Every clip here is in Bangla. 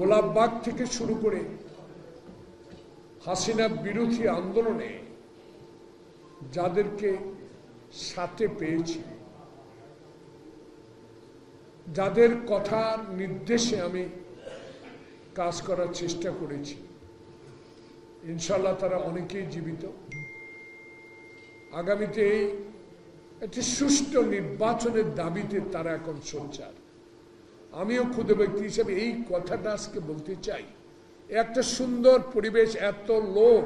গোলাপবাগ থেকে শুরু করে হাসিনা বিরোধী আন্দোলনে যাদেরকে সাথে পেয়েছি, যাদের কথার নির্দেশে আমি কাজ করার চেষ্টা করেছি, ইনশাল্লাহ তারা অনেকেই জীবিত। আগামীতে এই একটি সুষ্ঠু নির্বাচনের দাবিতে তারা এখন সোচ্চার। আমিও ক্ষুদে ব্যক্তি হিসেবে এই কথাটা আজকে বলতে চাই। একটা সুন্দর পরিবেশ, এত লোক,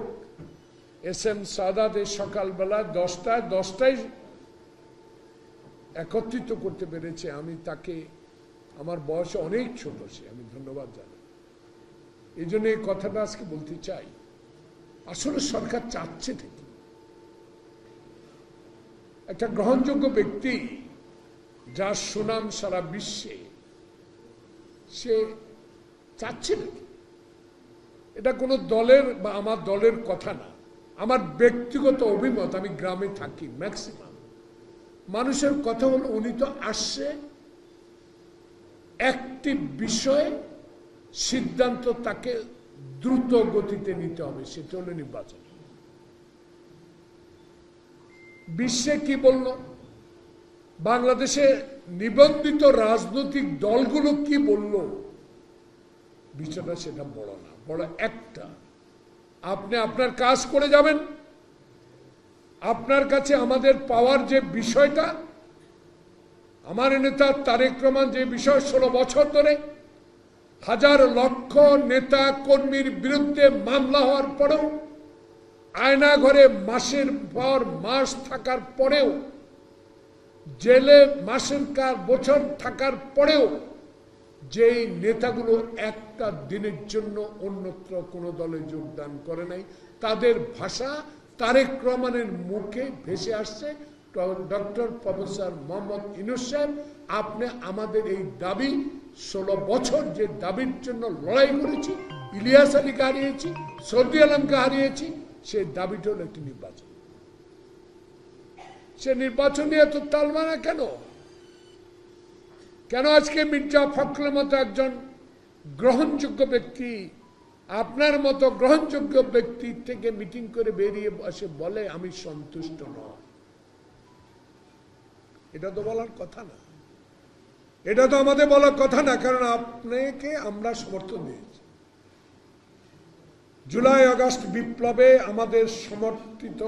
এস এম সাদাত সকালবেলা 10টায় একত্রিত করতে পেরেছে। আমি তাকে, আমার বয়সে অনেক ছোট সে, আমি ধন্যবাদ জানাই। এই জন্য এই কথাটা আজকে বলতে চাই। আসলে সরকার চাচ্ছে ঠিক, একটা গ্রহণযোগ্য ব্যক্তি যার সুনাম সারা বিশ্বে, সে চাচ্ছে নাকি? এটা কোনো দলের বা আমার দলের কথা না, আমার ব্যক্তিগত অভিমত। আমি গ্রামে থাকি, ম্যাক্সিমাম মানুষের কথা হলো উনি তো আসছে একটি বিষয়ে সিদ্ধান্ত তাকে দ্রুত গতিতে নিতে হবে, সেটা হলো নির্বাচন। বিশ্বে কি বলল, বাংলাদেশে নিবন্ধিত রাজনৈতিক দলগুলো কি বলল, বিষয়টা সেটা বড় না, বড় একটা, আপনি আপনার কাজ করে যাবেন। আপনার কাছে আমাদের পাওয়ার যে বিষয়টা, আমার নেতা তারেক রহমান যে বিষয় 16 বছর ধরে হাজার লক্ষ নেতা কর্মীর বিরুদ্ধে মামলা হওয়ার পরেও, আয়না ঘরে মাসের পর মাস থাকার পরেও, জেলে মাসের বছর থাকার পরেও, যেই নেতাগুলো একটা দিনের জন্য অন্যত্র কোনো দলে যোগদান করে নাই, তাদের ভাষা তারেক রহমানের মুখে ভেসে আসছে। ডক্টর প্রফেসর মোহাম্মদ ইউনূস সাহেব, আপনি আমাদের এই দাবি 16 বছর যে দাবির জন্য লড়াই করেছি, ইলিয়াস আলীকে হারিয়েছি, সৌদি আলমকে হারিয়েছি, সেই দাবিটা হলো একটি নির্বাচন। সে নির্বাচন নিয়ে এত তালমানা কেন? কেন আজকে মির্জা ফখরুলের মতো একজন গ্রহণযোগ্য ব্যক্তি, আপনার মতো গ্রহণযোগ্য ব্যক্তি থেকে মিটিং করে বেরিয়ে বসে বলে আমি সন্তুষ্ট নয়? এটা তো বলার কথা না, এটা তো আমাদের বলার কথা না, কারণ আপনাকে আমরা সমর্থন দিয়েছি। জুলাই আগস্ট বিপ্লবে আমাদের সমর্থিত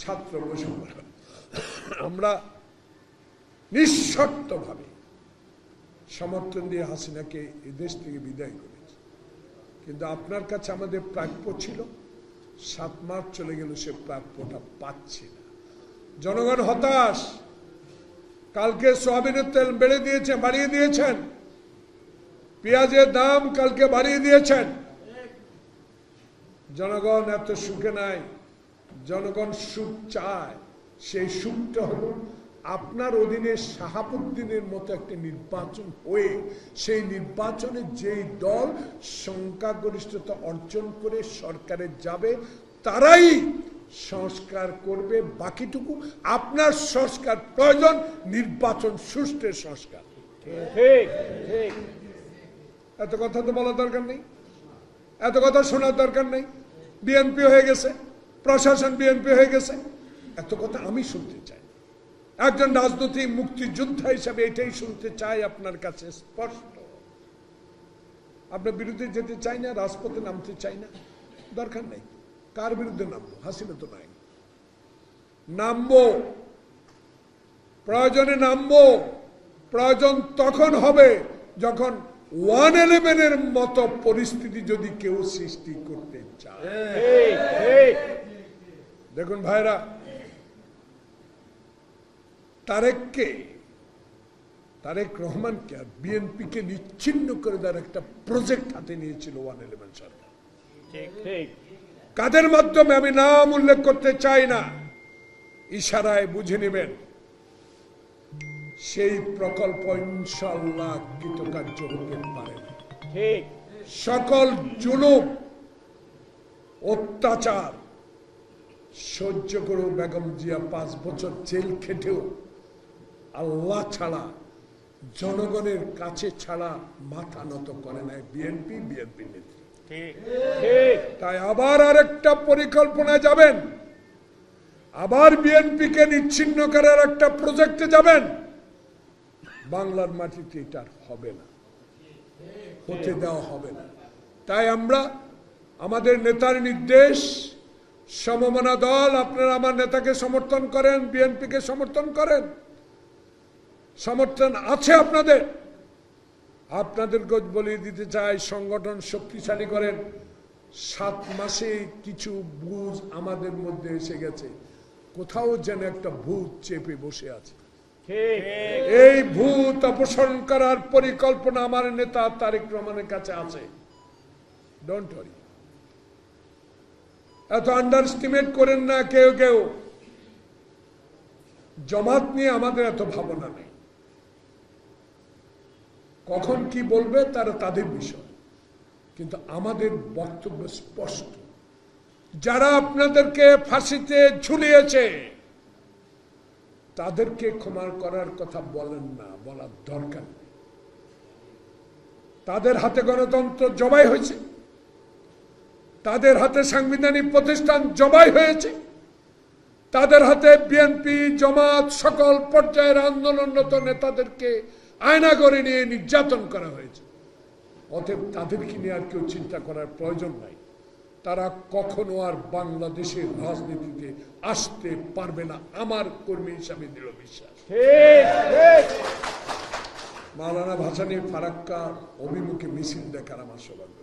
ছাত্র বৈষম্য, আমরা নিঃশর্তভাবে সমর্থন দিয়ে হাসিনাকে এই দেশ থেকে বিদায় করেছি। কিন্তু আপনার কাছে আমাদের প্রাপ্য ছিল, 7 মাস চলে গেল, সে প্রাপ্যটা পাচ্ছি না। জনগণ হতাশ। কালকে সয়াবিনের তেল বাড়িয়ে দিয়েছেন, পেঁয়াজের দাম কালকে বাড়িয়ে দিয়েছেন। জনগণ এত সুখে নাই, জনগণ সুখ চায়। সেই সুখটা হলো আপনার অধীনে শাহাবুদ্দিনের মতো একটা নির্বাচন হয়ে, সেই নির্বাচনে যেই দল সংখ্যাগরিষ্ঠতা অর্জন করে সরকারে যাবে তারাই সংস্কার করবে। বাকিটুকু আপনার সংস্কার প্রয়োজন, নির্বাচন সুষ্ঠু সংস্কার। এত কথা তো বলার দরকার নেই, এত কথা শোনার দরকার নেই। বিএনপি হয়ে গেছে, প্রশাসন বিএনপি হয়ে গেছে, এত কথা আমি শুনতে চাই। একজন রাজনৈতিক মুক্তিযোদ্ধা হিসাবে এটাই শুনতে চাই আপনার কাছে স্পষ্ট। আপনার বিরুদ্ধে যেতে চাই না, রাজপথে নামতে চাই না, দরকার নেই। কার বিরুদ্ধে নামবো? হাসিনা তো নাই। নামবো, প্রয়োজনে নামবো। প্রয়োজন তখন হবে যখন 111-এর মতো পরিস্থিতি যদি কেউ সৃষ্টি করতে চায়। দেখুন ভাইরা, তারেক রহমানকে আর বিএনপিকে নিচ্ছিন্ন করে দেওয়ার একটা প্রজেক্ট হাতে নিয়েছিল 111 সরকার। কাদের মাধ্যমে আমি নাম উল্লেখ করতে চাই না, ইশারায় বুঝে নেবেন। সেই প্রকল্প ইনশাআল্লাহ কৃতকার্য হতে পারে। সকল জুলুম অত্যাচার সহ্য করেও বেগম জিয়া 5 বছর জেল খেটেও আল্লাহ ছাড়া জনগণের কাছে ছাড়া মাথা নত করে নাই বিএনপি নেত্রী। তাই আবার আরেকটা পরিকল্পনায় যাবেন, আবার বিএনপিকে নিচ্ছিন্ন করার একটা প্রজেক্টে যাবেন। বাংলার মাটিতে এটা হবে না, হতে দেওয়া হবে না। তাই আমরা আমাদের নেতার নির্দেশ, সমমনা দল, আপনারা আমার নেতাকে সমর্থন করেন, বিএনপিকে সমর্থন করেন, সমর্থন আছে আপনাদের। আপনাদেরকে বলে দিতে চাই, সংগঠন শক্তিশালী করেন। 7 মাসে কিছু বুঝ আমাদের মধ্যে এসে গেছে, কোথাও যেন একটা ভূত চেপে বসে আছে। এই ভূত অপসারণ করার পরিকল্পনা আমার নেতা তারেক রহমানের কাছে আছে। ডোন্ট ওয়ারি, এত আন্ডারস্টিমেট করেন না কেউ। জামাত নিয়ে আমাদের এত ভাবনা নেই, কখন কি বলবে তারা তাদের বিষয়, কিন্তু আমাদের বক্তব্য স্পষ্ট। যারা আপনাদেরকে ফাঁসিতে ঝুলিয়েছে তাদেরকে ক্ষমা করার কথা বলেন না, বলার দরকার নেই। তাদের হাতে গণতন্ত্র জবাই হয়েছে, তাদের হাতে সাংবিধানিক প্রতিষ্ঠান জবাই হয়েছে, তাদের হাতে বিএনপি, জামাত, সকল পর্যায়ের আন্দোলনরত নেতাদেরকে আয়না করে নিয়ে নির্যাতন করা হয়েছে। অতএব তাদেরকে নিয়ে আর কেউ চিন্তা করার প্রয়োজন নাই। তারা কখনো আর বাংলাদেশের রাজনীতিতে আসতে পারবে না, আমার কর্মী হিসাবে দৃঢ় বিশ্বাস। মাওলানা ভাসানী ফারাক্কার অভিমুখে মিছিল দেখার আমার সৌভাগ্য,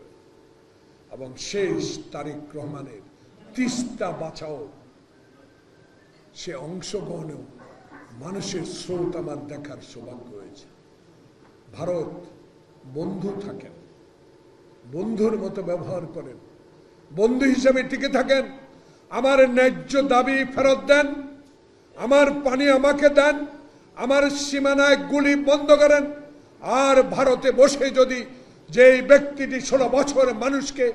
এবং শেষ তারেক রহমানের তিস্তা বাঁচাও সে অংশগ্রহণেও মানুষের স্রোত আমার দেখার সৌভাগ্য হয়েছে। ভারত বন্ধু থাকেন, বন্ধুর মতো ব্যবহার করেন, বন্ধু হিসেবে টিকে থাকেন। আমার ন্যায্য দাবি ফেরত দেন, আমার পানি আমাকে দেন, আমার সীমানায় গুলি বন্ধ করেন। আর ভারতে বসে যদি যেই ব্যক্তিটি 16 বছর মানুষকে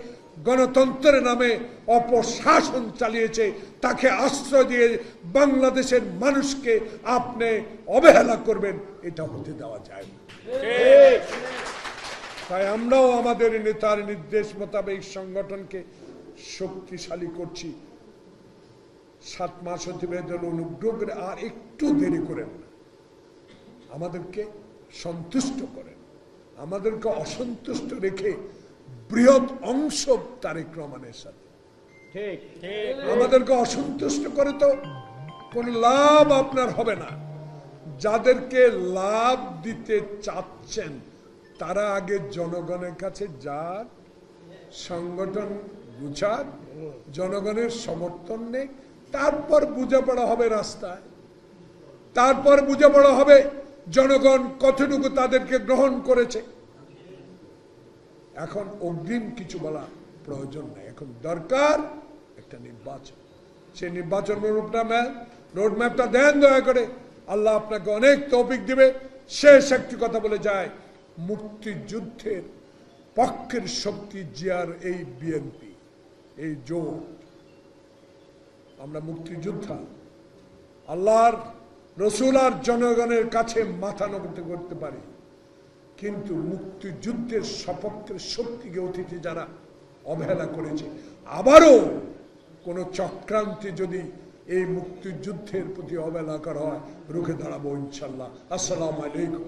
গণতন্ত্রের নামে অপশাসন চালিয়েছে তাকে আশ্রয় দিয়ে বাংলাদেশের মানুষকে আপনি অবহেলা করবেন, এটা হতে দেওয়া যায় না। তাই আমরাও আমাদের নেতার নির্দেশ মোতাবেক সংগঠনকে শক্তিশালী করছি। 7 মাস অতিবাহিত অনুগ্রহ করে আর একটু দেরি করেন না, আমাদেরকে সন্তুষ্ট করেন। আমাদেরকে অসন্তুষ্ট রেখে বৃহৎ অংশ তারেক রহমানের সাথে আমাদেরকে অসন্তুষ্ট করে তো কোন লাভ আপনার হবে না। যাদেরকে লাভ দিতে চাচ্ছেন তারা আগে জনগণের কাছে যাক, সংগঠন গুছাক, জনগণের সমর্থন নেই, তারপর বোঝাপড়া হবে রাস্তায়, তারপর বোঝাপড়া হবে জনগণ কতটুকু তাদেরকে গ্রহণ করেছে। এখন অগ্রিম কিছু বলা প্রয়োজন নাই, এখন দরকার একটা নির্বাচন। সেই নির্বাচন রোডম্যাপটা দেন দয়া করে, আল্লাহ আপনাকে অনেক তৌফিক দিবে। শেষ একটি কথা বলে যায়, মুক্তিযুদ্ধের পক্ষের শক্তি জিয়ার এই বিএনপি, এই জোট। আমরা মুক্তিযোদ্ধা, আল্লাহর রসুল আর জনগণের কাছে মাথা নত করতে পারি, কিন্তু মুক্তিযুদ্ধের সপক্ষের শক্তিকে অতীতে যারা অবহেলা করেছে, আবারও কোন চক্রান্তে যদি এই মুক্তিযুদ্ধের প্রতি অবহেলা করা হয়, রুখে দাঁড়াবো ইনশাল্লাহ। আসসালামু আলাইকুম।